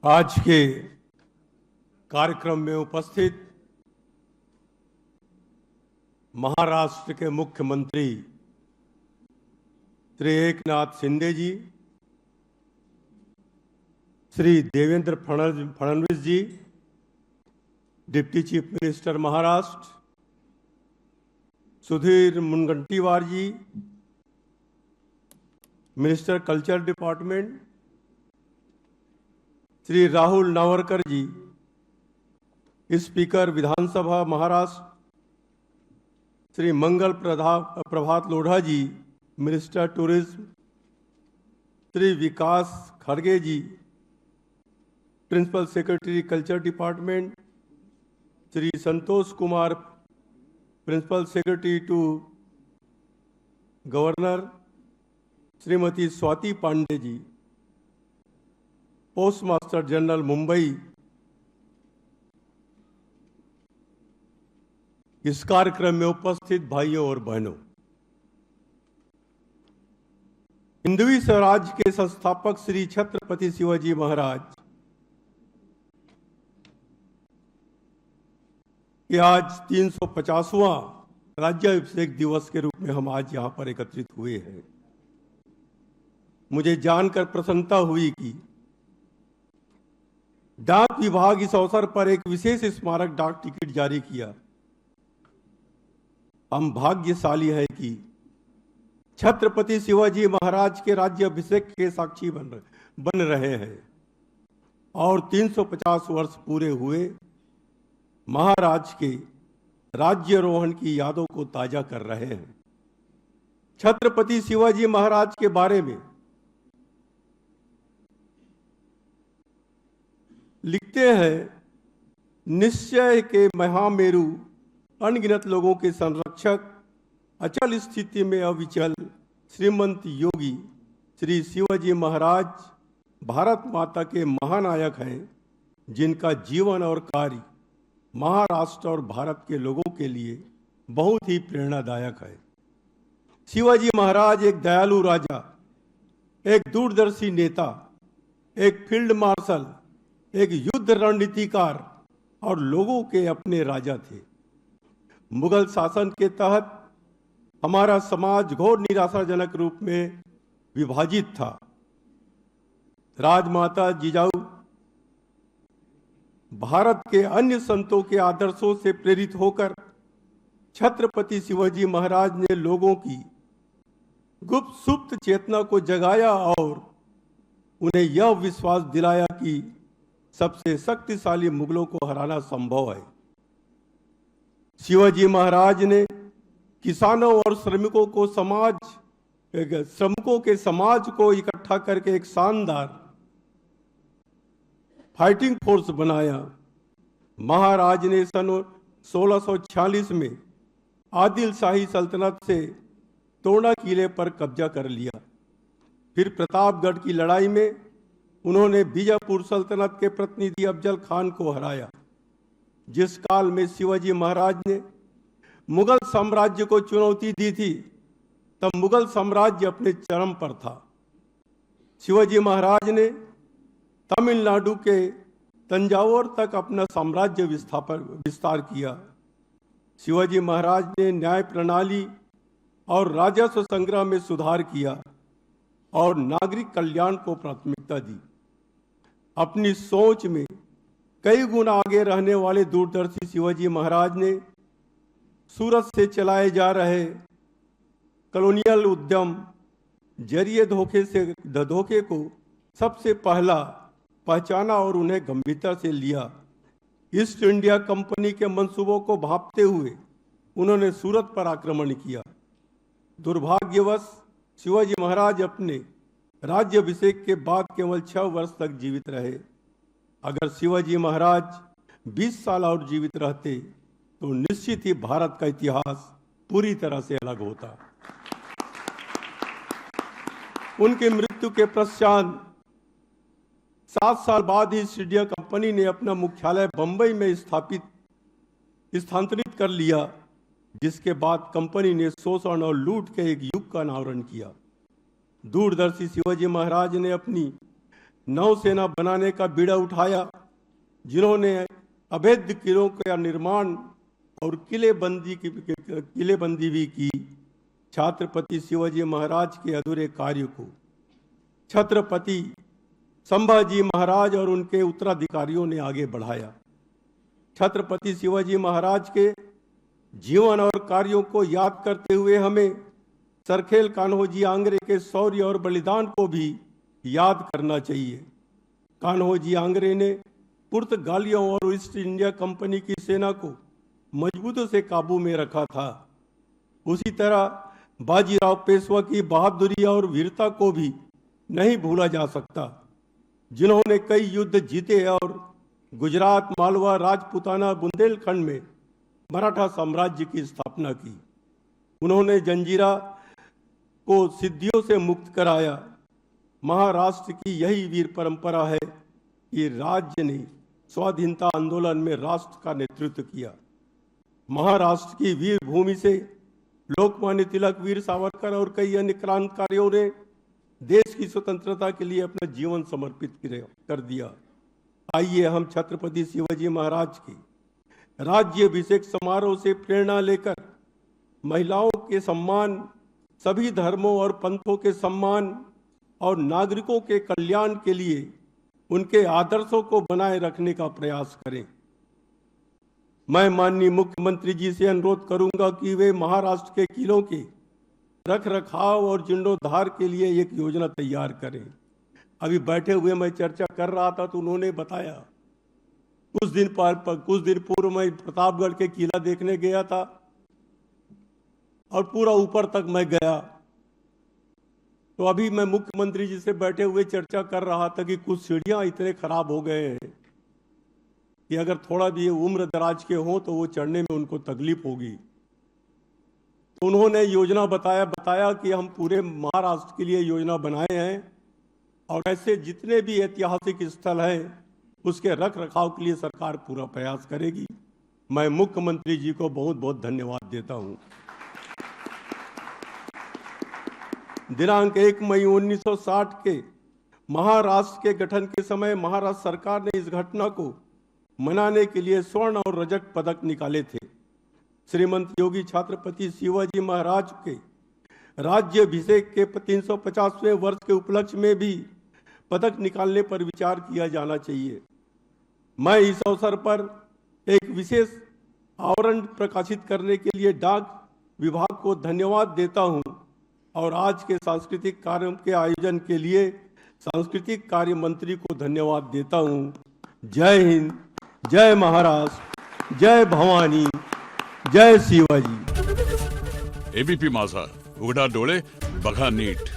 आज के कार्यक्रम में उपस्थित महाराष्ट्र के मुख्यमंत्री Shri Eknath Shinde ji, Shri Devendra Fadnavis ji, deputy chief minister Maharashtra, Sudhir Mungantiwar ji, minister culture department, Shri Rahul Navarkar ji, speaker Vidhansabha Maharashtra, Shri Mangal Prabhat Lodha ji, minister tourism, Shri Vikas खड़गे ji, principal secretary culture department, Shri Santosh Kumar, principal secretary to governor, Shrimati Swati Pande ji, post master general Mumbai, इस कार्यक्रम में उपस्थित भाइयों और बहनों, हिंदवी स्वराज के संस्थापक श्री छत्रपति शिवाजी महाराज के आज 350वां राज्याभिषेक दिवस के रूप में हम आज यहां पर एकत्रित हुए हैं। मुझे जानकर प्रसन्नता हुई कि डाक विभाग इस अवसर पर एक विशेष स्मारक डाक टिकट जारी किया। हम भाग्यशाली हैं कि छत्रपति शिवाजी महाराज के राज्याभिषेक के साक्षी बन रहे हैं और 350 वर्ष पूरे हुए महाराज के राज्यारोहण की यादों को ताजा कर रहे हैं। छत्रपति शिवाजी महाराज के बारे में लिखते हैं, निश्चय के महामेरु, अनगिनत लोगों के संरक्षक, अचल स्थिति में अविचल श्रीमंत योगी श्री शिवाजी महाराज भारत माता के महानायक हैं, जिनका जीवन और कार्य महाराष्ट्र और भारत के लोगों के लिए बहुत ही प्रेरणादायक है। शिवाजी महाराज एक दयालु राजा, एक दूरदर्शी नेता, एक फील्ड मार्शल, एक युद्ध रणनीतिकार और लोगों के अपने राजा थे। मुगल शासन के तहत हमारा समाज घोर निराशाजनक रूप में विभाजित था। राजमाता जिजाऊ भारत के अन्य संतों के आदर्शों से प्रेरित होकर छत्रपति शिवाजी महाराज ने लोगों की गुप्त सुप्त चेतना को जगाया और उन्हें यह विश्वास दिलाया कि सबसे शक्तिशाली मुगलों को हराना संभव है। शिवाजी महाराज ने किसानों और श्रमिकों के समाज को इकट्ठा करके एक शानदार फाइटिंग फोर्स बनाया। महाराज ने सन 1646 में आदिल शाही सल्तनत से तोड़ा किले पर कब्जा कर लिया। फिर प्रतापगढ़ की लड़ाई में उन्होंने बीजापुर सल्तनत के प्रतिनिधि अफजल खान को हराया। जिस काल में शिवाजी महाराज ने मुगल साम्राज्य को चुनौती दी थी, तब मुगल साम्राज्य अपने चरम पर था। शिवाजी महाराज ने तमिलनाडु के तंजावुर तक अपना साम्राज्य विस्तार किया। शिवाजी महाराज ने न्याय प्रणाली और राजस्व संग्रह में सुधार किया और नागरिक कल्याण को प्राथमिकता दी। अपनी सोच में कई गुना आगे रहने वाले दूरदर्शी शिवाजी महाराज ने सूरत से चलाए जा रहे कॉलोनियल उद्यम जरिए धोखे को सबसे पहला पहचाना और उन्हें गंभीरता से लिया। ईस्ट इंडिया कंपनी के मंसूबों को भांपते हुए उन्होंने सूरत पर आक्रमण किया। दुर्भाग्यवश शिवाजी महाराज अपने राज्याभिषेक के बाद केवल 6 वर्ष तक जीवित रहे। अगर शिवाजी महाराज 20 साल और जीवित रहते तो निश्चित ही भारत का इतिहास पूरी तरह से अलग होता। उनकी मृत्यु के पश्चात 7 साल बाद ही ईस्ट इंडिया कंपनी ने अपना मुख्यालय बंबई में स्थानांतरित कर लिया, जिसके बाद कंपनी ने शोषण और लूट के एक युग का अनावरण किया। दूरदर्शी शिवाजी महाराज ने अपनी नौसेना बनाने का बीड़ा उठाया, जिन्होंने अवैध किलों का निर्माण और किलेबंदी भी की। छत्रपति शिवाजी महाराज के अधूरे कार्य को छत्रपति संभाजी महाराज और उनके उत्तराधिकारियों ने आगे बढ़ाया। छत्रपति शिवाजी महाराज के जीवन और कार्यों को याद करते हुए हमें सरखेल कान्होजी आंग्रे के शौर्य और बलिदान को भी याद करना चाहिए। कान्होजी आंग्रे ने पुर्तगालियों और ईस्ट इंडिया कंपनी की सेना को मजबूती से काबू में रखा था। उसी तरह बाजीराव पेशवा की बहादुरी और वीरता को भी नहीं भूला जा सकता, जिन्होंने कई युद्ध जीते और गुजरात, मालवा, राजपूताना, बुंदेलखंड में मराठा साम्राज्य की स्थापना की। उन्होंने जंजीरा को सिद्धियों से मुक्त कराया। महाराष्ट्र की यही वीर परंपरा है कि राज्य ने स्वाधीनता आंदोलन में राष्ट्र का नेतृत्व किया। महाराष्ट्र की वीर भूमि से लोकमान्य तिलक, वीर सावरकर और कई अन्य क्रांतिकारियों ने देश की स्वतंत्रता के लिए अपना जीवन समर्पित कर दिया। आइए हम छत्रपति शिवाजी महाराज के राज्याभिषेक समारोह से प्रेरणा लेकर महिलाओं के सम्मान, सभी धर्मों और पंथों के सम्मान और नागरिकों के कल्याण के लिए उनके आदर्शों को बनाए रखने का प्रयास करें। मैं माननीय मुख्यमंत्री जी से अनुरोध करूंगा कि वे महाराष्ट्र के किलों के रख रखाव और जीर्णोद्धार के लिए एक योजना तैयार करें। अभी बैठे हुए मैं चर्चा कर रहा था तो उन्होंने बताया, कुछ दिन पूर्व मैं प्रतापगढ़ के किला देखने गया था और पूरा ऊपर तक मैं गया। तो अभी मैं मुख्यमंत्री जी से बैठे हुए चर्चा कर रहा था कि कुछ सीढ़ियां इतने खराब हो गए हैं कि अगर थोड़ा भी उम्र दराज के हों तो वो चढ़ने में उनको तकलीफ होगी। तो उन्होंने योजना बताया कि हम पूरे महाराष्ट्र के लिए योजना बनाए हैं और ऐसे जितने भी ऐतिहासिक स्थल हैं उसके रख रखाव के लिए सरकार पूरा प्रयास करेगी। मैं मुख्यमंत्री जी को बहुत बहुत धन्यवाद देता हूं। दिनांक 1 मई 1960 के महाराष्ट्र के गठन के समय महाराष्ट्र सरकार ने इस घटना को मनाने के लिए स्वर्ण और रजत पदक निकाले थे। श्रीमंत योगी छत्रपति शिवाजी महाराज के राज्याभिषेक के 350वें वर्ष के उपलक्ष्य में भी पदक निकालने पर विचार किया जाना चाहिए। मैं इस अवसर पर एक विशेष आवरण प्रकाशित करने के लिए डाक विभाग को धन्यवाद देता हूं और आज के सांस्कृतिक कार्यों के आयोजन के लिए सांस्कृतिक कार्य मंत्री को धन्यवाद देता हूं। जय हिंद, जय महाराष्ट्र, जय भवानी, जय शिवाजी। एबीपी माझा, उघडा डोळे बघा नीट।